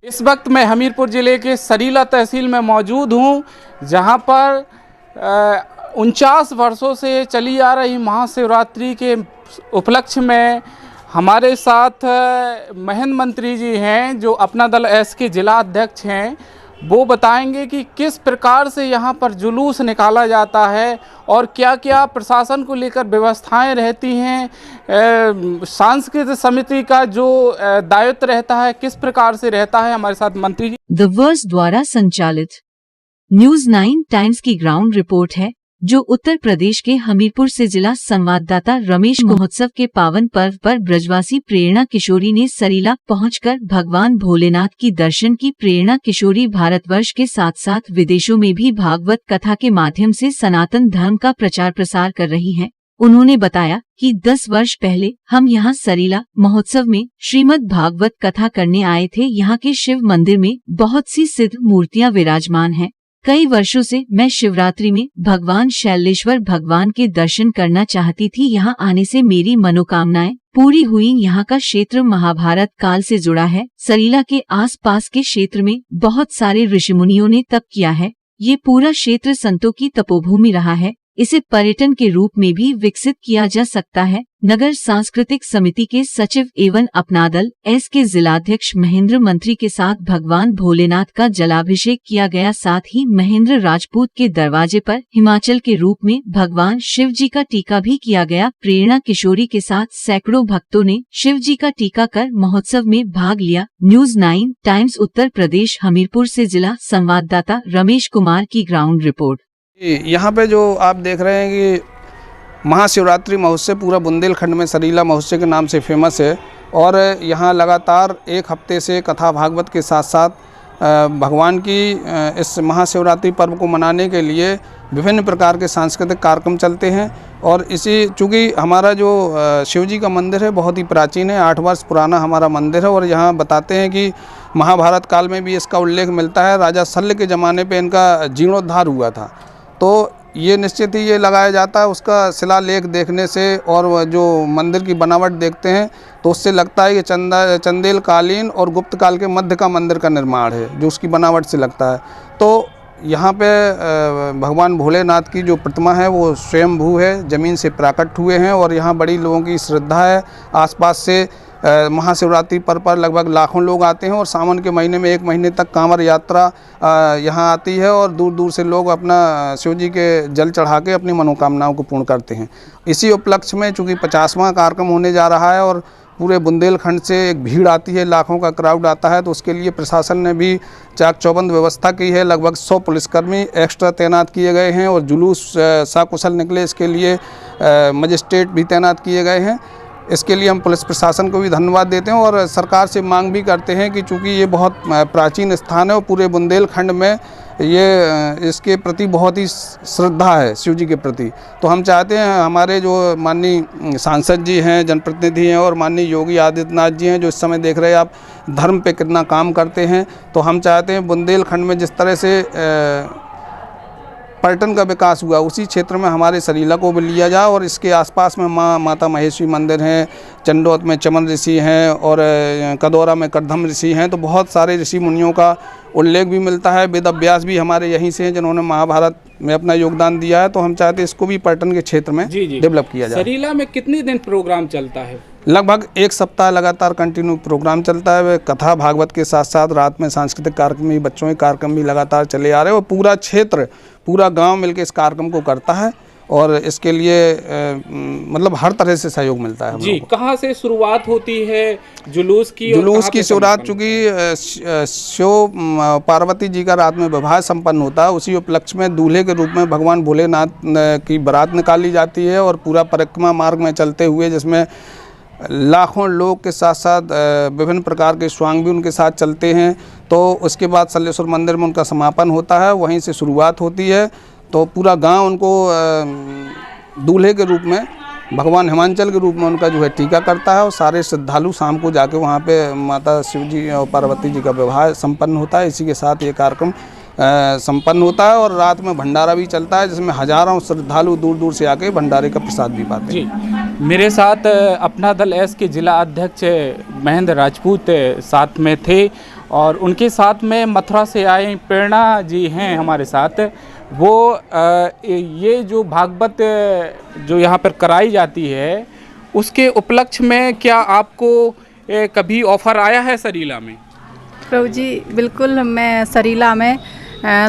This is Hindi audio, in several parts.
इस वक्त मैं हमीरपुर ज़िले के सरीला तहसील में मौजूद हूँ, जहाँ पर 49 वर्षों से चली आ रही महाशिवरात्रि के उपलक्ष्य में हमारे साथ महेंद्र मंत्री जी हैं, जो अपना दल एस के जिला अध्यक्ष हैं। वो बताएंगे कि किस प्रकार से यहाँ पर जुलूस निकाला जाता है और क्या क्या प्रशासन को लेकर व्यवस्थाएं रहती हैं, सांस्कृतिक समिति का जो दायित्व रहता है किस प्रकार से रहता है। हमारे साथ मंत्री जी। द वर्स द्वारा संचालित न्यूज 9 टाइम्स की ग्राउंड रिपोर्ट है, जो उत्तर प्रदेश के हमीरपुर से जिला संवाददाता रमेश महोत्सव के पावन पर्व पर ब्रजवासी प्रेरणा किशोरी ने सरीला पहुंचकर भगवान भोलेनाथ की दर्शन की। प्रेरणा किशोरी भारतवर्ष के साथ साथ विदेशों में भी भागवत कथा के माध्यम से सनातन धर्म का प्रचार प्रसार कर रही हैं। उन्होंने बताया कि 10 वर्ष पहले हम यहां सरीला महोत्सव में श्रीमद् भागवत कथा करने आए थे। यहाँ के शिव मंदिर में बहुत सी सिद्ध मूर्तियां विराजमान हैं। कई वर्षों से मैं शिवरात्रि में भगवान शैलेश्वर भगवान के दर्शन करना चाहती थी। यहाँ आने से मेरी मनोकामनाएं पूरी हुई। यहाँ का क्षेत्र महाभारत काल से जुड़ा है। सरीला के आसपास के क्षेत्र में बहुत सारे ऋषिमुनियों ने तप किया है। ये पूरा क्षेत्र संतों की तपोभूमि रहा है। इसे पर्यटन के रूप में भी विकसित किया जा सकता है। नगर सांस्कृतिक समिति के सचिव एवं अपना दल एस के जिलाध्यक्ष महेंद्र मंत्री के साथ भगवान भोलेनाथ का जलाभिषेक किया गया। साथ ही महेंद्र राजपूत के दरवाजे पर हिमाचल के रूप में भगवान शिव जी का टीका भी किया गया। प्रेरणा किशोरी के साथ सैकड़ों भक्तों ने शिव जी का टीका कर महोत्सव में भाग लिया। न्यूज 9 टाइम्स उत्तर प्रदेश हमीरपुर से जिला संवाददाता रमेश कुमार की ग्राउंड रिपोर्ट। यहाँ पे जो आप देख रहे हैं कि महाशिवरात्रि महोत्सव पूरा बुंदेलखंड में सरीला महोत्सव के नाम से फेमस है और यहाँ लगातार एक हफ्ते से कथा भागवत के साथ साथ भगवान की इस महाशिवरात्रि पर्व को मनाने के लिए विभिन्न प्रकार के सांस्कृतिक कार्यक्रम चलते हैं। और इसी चूँकि हमारा जो शिव जी का मंदिर है बहुत ही प्राचीन है, 8 वर्ष पुराना हमारा मंदिर है और यहाँ बताते हैं कि महाभारत काल में भी इसका उल्लेख मिलता है। राजा शल्य के ज़माने पर इनका जीर्णोद्धार हुआ था, तो ये निश्चित ही ये लगाया जाता है। उसका शिलालेख देखने से और जो मंदिर की बनावट देखते हैं तो उससे लगता है कि चंदेल कालीन और गुप्त काल के मध्य का मंदिर का निर्माण है, जो उसकी बनावट से लगता है। तो यहाँ पे भगवान भोलेनाथ की जो प्रतिमा है वो स्वयंभू है, ज़मीन से प्राकट हुए हैं और यहाँ बड़ी लोगों की श्रद्धा है। आसपास से महाशिवरात्रि पर लगभग लाखों लोग आते हैं और सावन के महीने में 1 महीने तक कांवड़ यात्रा यहाँ आती है और दूर दूर से लोग अपना शिव जी के जल चढ़ा के अपनी मनोकामनाओं को पूर्ण करते हैं। इसी उपलक्ष्य में चूँकि 50वां कार्यक्रम होने जा रहा है और पूरे बुंदेलखंड से एक भीड़ आती है, लाखों का क्राउड आता है, तो उसके लिए प्रशासन ने भी चाक चौबंद व्यवस्था की है। लगभग 100 पुलिसकर्मी एक्स्ट्रा तैनात किए गए हैं और जुलूस सकुशल निकले इसके लिए मजिस्ट्रेट भी तैनात किए गए हैं। इसके लिए हम पुलिस प्रशासन को भी धन्यवाद देते हैं और सरकार से मांग भी करते हैं कि चूँकि ये बहुत प्राचीन स्थान है और पूरे बुंदेलखंड में ये इसके प्रति बहुत ही श्रद्धा है शिव जी के प्रति, तो हम चाहते हैं हमारे जो माननीय सांसद जी हैं, जनप्रतिनिधि हैं और माननीय योगी आदित्यनाथ जी हैं, जो इस समय देख रहे हैं आप धर्म पे कितना काम करते हैं, तो हम चाहते हैं बुंदेलखंड में जिस तरह से पर्यटन का विकास हुआ उसी क्षेत्र में हमारे सरीला को भी लिया जाए। और इसके आसपास में माता महेश्वरी मंदिर हैं, चंडोत में चमन ऋषि हैं और कदौरा में करधम ऋषि हैं, तो बहुत सारे ऋषि मुनियों का उल्लेख भी मिलता है। वेद व्यास भी हमारे यहीं से हैं जिन्होंने महाभारत में अपना योगदान दिया है, तो हम चाहते हैं इसको भी पर्यटन के क्षेत्र में डेवलप किया जाए। सरीला में कितने दिन प्रोग्राम चलता है? लगभग 1 सप्ताह लगातार कंटिन्यू प्रोग्राम चलता है। कथा भागवत के साथ साथ रात में सांस्कृतिक कार्यक्रम भी, बच्चों के कार्यक्रम भी लगातार चले आ रहे हैं और पूरा क्षेत्र, पूरा गांव मिलकर इस कार्यक्रम को करता है और इसके लिए मतलब हर तरह से सहयोग मिलता है। जी, कहाँ से शुरुआत होती है जुलूस की? जुलूस की शुरुआत चूँकि शिव पार्वती जी का रात में विवाह संपन्न होता है, उसी उपलक्ष्य में दूल्हे के रूप में भगवान भोलेनाथ की बारात निकाली जाती है और पूरा परिक्रमा मार्ग में चलते हुए, जिसमें लाखों लोग के साथ साथ विभिन्न प्रकार के स्वांग भी उनके साथ चलते हैं। तो उसके बाद शल्येश्वर मंदिर में उनका समापन होता है, वहीं से शुरुआत होती है। तो पूरा गांव उनको दूल्हे के रूप में, भगवान हिमाचल के रूप में उनका जो है टीका करता है और सारे श्रद्धालु शाम को जाके वहाँ पे माता शिव जी और पार्वती जी का विवाह संपन्न होता है। इसी के साथ ये कार्यक्रम संपन्न होता है और रात में भंडारा भी चलता है, जिसमें हजारों श्रद्धालु दूर दूर से आके भंडारे का प्रसाद भी पाते हैं। मेरे साथ अपना दल एस के जिला अध्यक्ष महेंद्र राजपूत साथ में थे और उनके साथ में मथुरा से आए प्रेरणा जी हैं हमारे साथ। वो ये जो भागवत जो यहाँ पर कराई जाती है उसके उपलक्ष्य में क्या आपको कभी ऑफ़र आया है सरीला में? प्रभु जी बिल्कुल, मैं सरीला में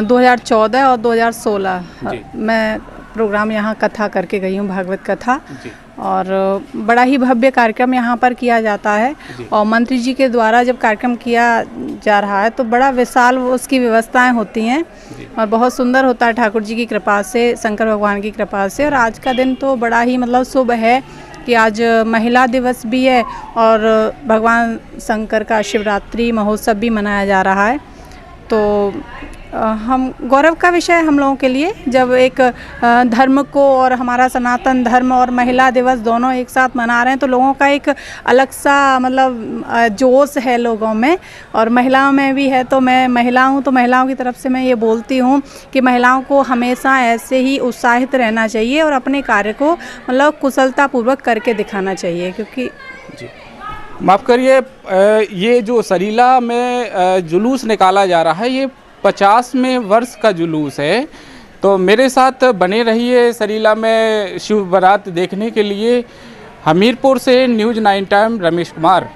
2014 और 2016 मैं प्रोग्राम यहाँ कथा करके गई हूँ, भागवत कथा। और बड़ा ही भव्य कार्यक्रम यहाँ पर किया जाता है और मंत्री जी के द्वारा जब कार्यक्रम किया जा रहा है तो बड़ा विशाल उसकी व्यवस्थाएं होती हैं और बहुत सुंदर होता है ठाकुर जी की कृपा से, शंकर भगवान की कृपा से। और आज का दिन तो बड़ा ही मतलब शुभ है कि आज महिला दिवस भी है और भगवान शंकर का शिवरात्रि महोत्सव भी मनाया जा रहा है। तो हम गौरव का विषय हम लोगों के लिए जब एक धर्म को और हमारा सनातन धर्म और महिला दिवस दोनों एक साथ मना रहे हैं तो लोगों का एक अलग सा मतलब जोश है लोगों में और महिलाओं में भी है। तो मैं महिला हूँ तो महिलाओं की तरफ से मैं ये बोलती हूँ कि महिलाओं को हमेशा ऐसे ही उत्साहित रहना चाहिए और अपने कार्य को मतलब कुशलतापूर्वक करके दिखाना चाहिए। क्योंकि माफ़ करिए, ये जो सरीला में जुलूस निकाला जा रहा है ये 50वें वर्ष का जुलूस है। तो मेरे साथ बने रहिए सरीला में शिव बारात देखने के लिए। हमीरपुर से न्यूज़ 9 टाइम रमेश कुमार।